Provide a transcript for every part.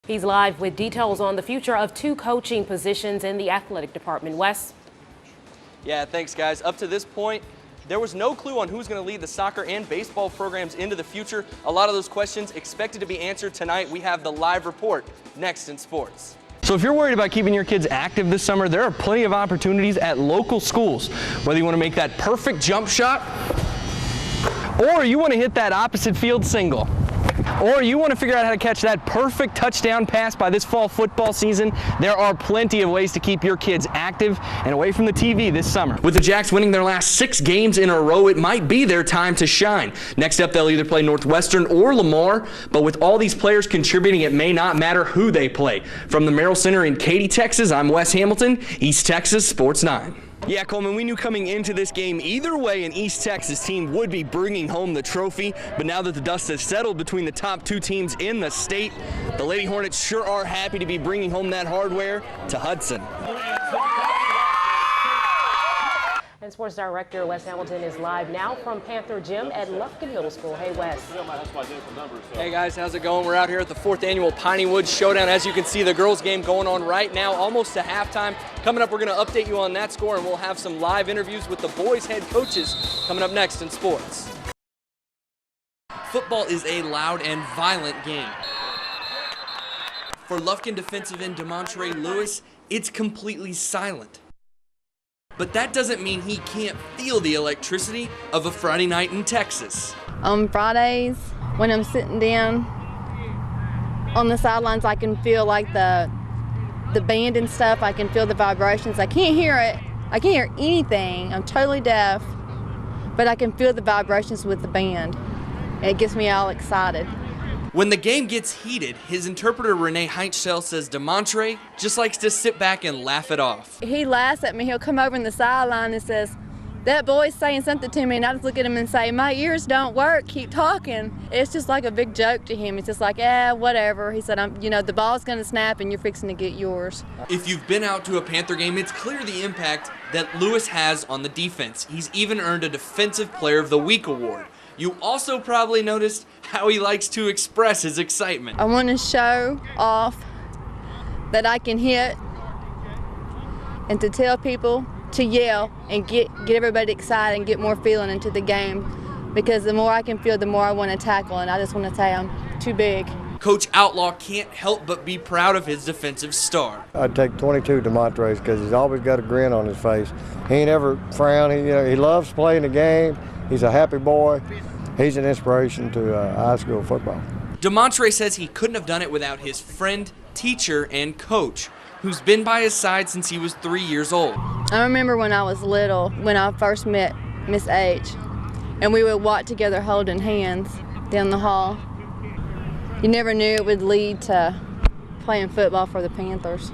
He's live with details on the future of 2 coaching positions in the athletic department. Wes? Yeah, thanks, guys. Up to this point, there was no clue on who's going to lead the soccer and baseball programs into the future. A lot of those questions expected to be answered tonight. We have the live report next in sports. So if you're worried about keeping your kids active this summer, there are plenty of opportunities at local schools. Whether you want to make that perfect jump shot, or you want to hit that opposite field single, or you want to figure out how to catch that perfect touchdown pass by this fall football season, there are plenty of ways to keep your kids active and away from the TV this summer. With the Jacks winning their last 6 games in a row, it might be their time to shine. Next up, they'll either play Northwestern or Lamar, but with all these players contributing, it may not matter who they play. From the Merrill Center in Katy, Texas, I'm Wes Hamilton, East Texas Sports 9. Yeah, Coleman, we knew coming into this game either way an East Texas team would be bringing home the trophy, but now that the dust has settled between the top 2 teams in the state, the Lady Hornets sure are happy to be bringing home that hardware to Hudson. And sports director Wes Hamilton is live now from Panther Gym at Lufkin Middle School. Hey, Wes. Hey, guys, how's it going? We're out here at the 4th annual Piney Woods Showdown. As you can see, the girls' game going on right now, almost to halftime. Coming up, we're going to update you on that score, and we'll have some live interviews with the boys' head coaches coming up next in sports. Football is a loud and violent game. For Lufkin defensive end DeMontre Lewis, it's completely silent. But that doesn't mean he can't feel the electricity of a Friday night in Texas. On Fridays, when I'm sitting down on the sidelines, I can feel like the band and stuff. I can feel the vibrations. I can't hear it. I can't hear anything. I'm totally deaf, but I can feel the vibrations with the band. It gets me all excited. When the game gets heated, his interpreter Renee Heintzell says DeMontre just likes to sit back and laugh it off. He laughs at me. He'll come over in the sideline and says, "That boy's saying something to me," and I just look at him and say, "My ears don't work, keep talking." It's just like a big joke to him. It's just like, whatever. He said, the ball's gonna snap and you're fixing to get yours. If you've been out to a Panther game, it's clear the impact that Lewis has on the defense. He's even earned a Defensive Player of the Week award. You also probably noticed how he likes to express his excitement. I want to show off that I can hit and to tell people to yell and get everybody excited and get more feeling into the game, because the more I can feel, the more I want to tackle, and I just want to say I'm too big. Coach Outlaw can't help but be proud of his defensive star. I'd take 22 DeMontre's because he's always got a grin on his face. He ain't ever frown. He loves playing the game. He's a happy boy. He's an inspiration to high school football. DeMontre says he couldn't have done it without his friend, teacher, and coach, who's been by his side since he was 3 years old. I remember when I was little, when I first met Miss H, and we would walk together holding hands down the hall. You never knew it would lead to playing football for the Panthers.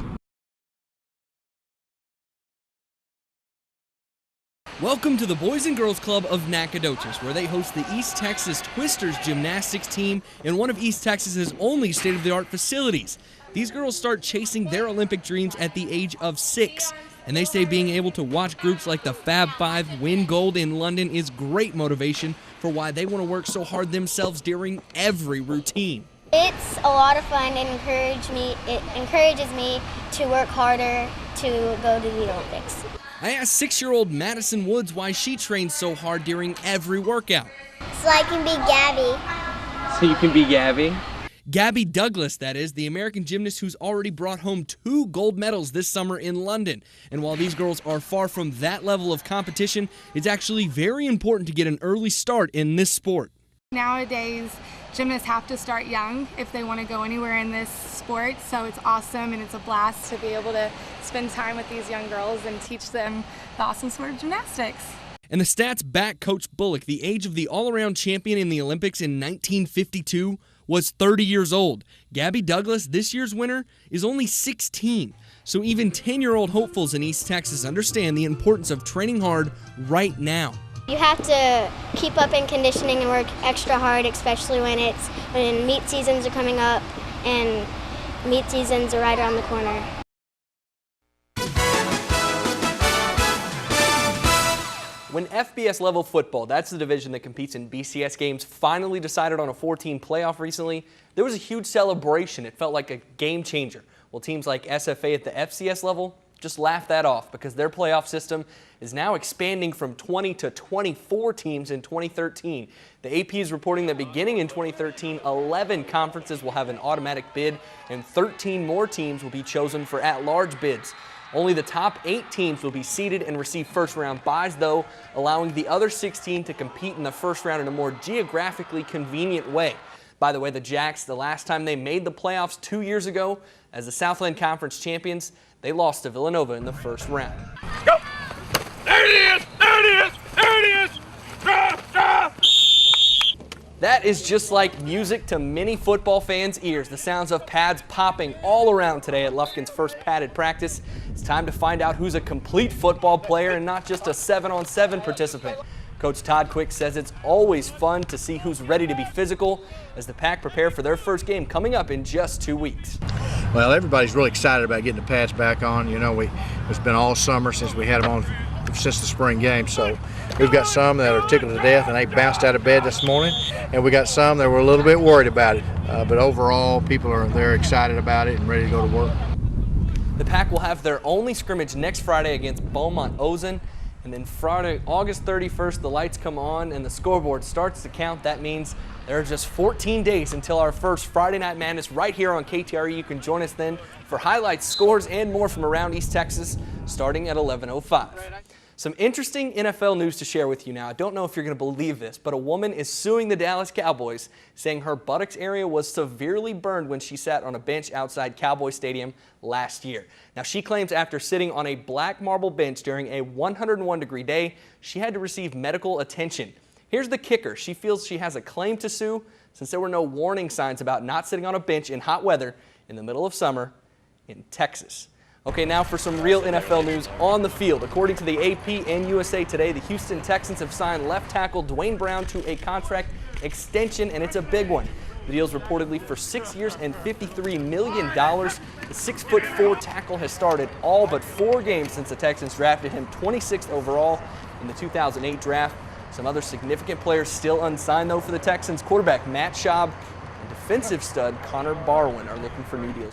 Welcome to the Boys and Girls Club of Nacogdoches, where they host the East Texas Twisters gymnastics team in one of East Texas's only state-of-the-art facilities. These girls start chasing their Olympic dreams at the age of 6, and they say being able to watch groups like the Fab Five win gold in London is great motivation for why they want to work so hard themselves during every routine. It's a lot of fun and it encourages me to work harder to go to the Olympics. I asked 6-year-old Madison Woods why she trains so hard during every workout. So I can be Gabby. So you can be Gabby? Gabby Douglas, that is, the American gymnast who's already brought home 2 gold medals this summer in London. And while these girls are far from that level of competition, it's actually very important to get an early start in this sport. Nowadays, gymnasts have to start young if they want to go anywhere in this sport, so it's awesome and it's a blast to be able to spend time with these young girls and teach them the awesome sport of gymnastics. And the stats back Coach Bullock. The age of the all-around champion in the Olympics in 1952 was 30 years old. Gabby Douglas, this year's winner, is only 16. So even 10-year-old hopefuls in East Texas understand the importance of training hard right now. You have to keep up in conditioning and work extra hard, especially when meet seasons are coming up, and meet seasons are right around the corner. When FBS level football, that's the division that competes in BCS games, finally decided on a 4-team playoff recently, there was a huge celebration. It felt like a game changer. Well, teams like SFA at the FCS level just laugh that off because their playoff system is now expanding from 20 to 24 teams in 2013. The AP is reporting that beginning in 2013, 11 conferences will have an automatic bid and 13 more teams will be chosen for at-large bids. Only the top 8 teams will be seeded and receive first-round byes, though, allowing the other 16 to compete in the first round in a more geographically convenient way. By the way, the Jacks, the last time they made the playoffs 2 years ago as the Southland Conference champions, they lost to Villanova in the first round. Go! There it is! There it is! There it is! Drop! Drop! That is just like music to many football fans' ears. The sounds of pads popping all around today at Lufkin's first padded practice. It's time to find out who's a complete football player and not just a 7-on-7 participant. Coach Todd Quick says it's always fun to see who's ready to be physical as the Pack prepare for their first game coming up in just 2 weeks. Well, everybody's really excited about getting the pads back on. You know, it's been all summer since we had them on since the spring game. So we've got some that are tickled to death and they bounced out of bed this morning, and we got some that were a little bit worried about it. But overall, they're excited about it and ready to go to work. The Pack will have their only scrimmage next Friday against Beaumont-Ozen. And then Friday, August 31st, the lights come on and the scoreboard starts to count. That means there are just 14 days until our first Friday Night Madness right here on KTRE. You can join us then for highlights, scores, and more from around East Texas starting at 11:05. Some interesting NFL news to share with you now. I don't know if you're going to believe this, but a woman is suing the Dallas Cowboys, saying her buttocks area was severely burned when she sat on a bench outside Cowboy Stadium last year. Now, she claims after sitting on a black marble bench during a 101-degree day, she had to receive medical attention. Here's the kicker. She feels she has a claim to sue since there were no warning signs about not sitting on a bench in hot weather in the middle of summer in Texas. Okay, now for some real NFL news on the field. According to the AP and USA Today, the Houston Texans have signed left tackle Dwayne Brown to a contract extension, and it's a big one. The deal is reportedly for 6 years and $53 million. The 6'4" tackle has started all but 4 games since the Texans drafted him 26th overall in the 2008 draft. Some other significant players still unsigned, though, for the Texans. Quarterback Matt Schaub and defensive stud Connor Barwin are looking for new deals.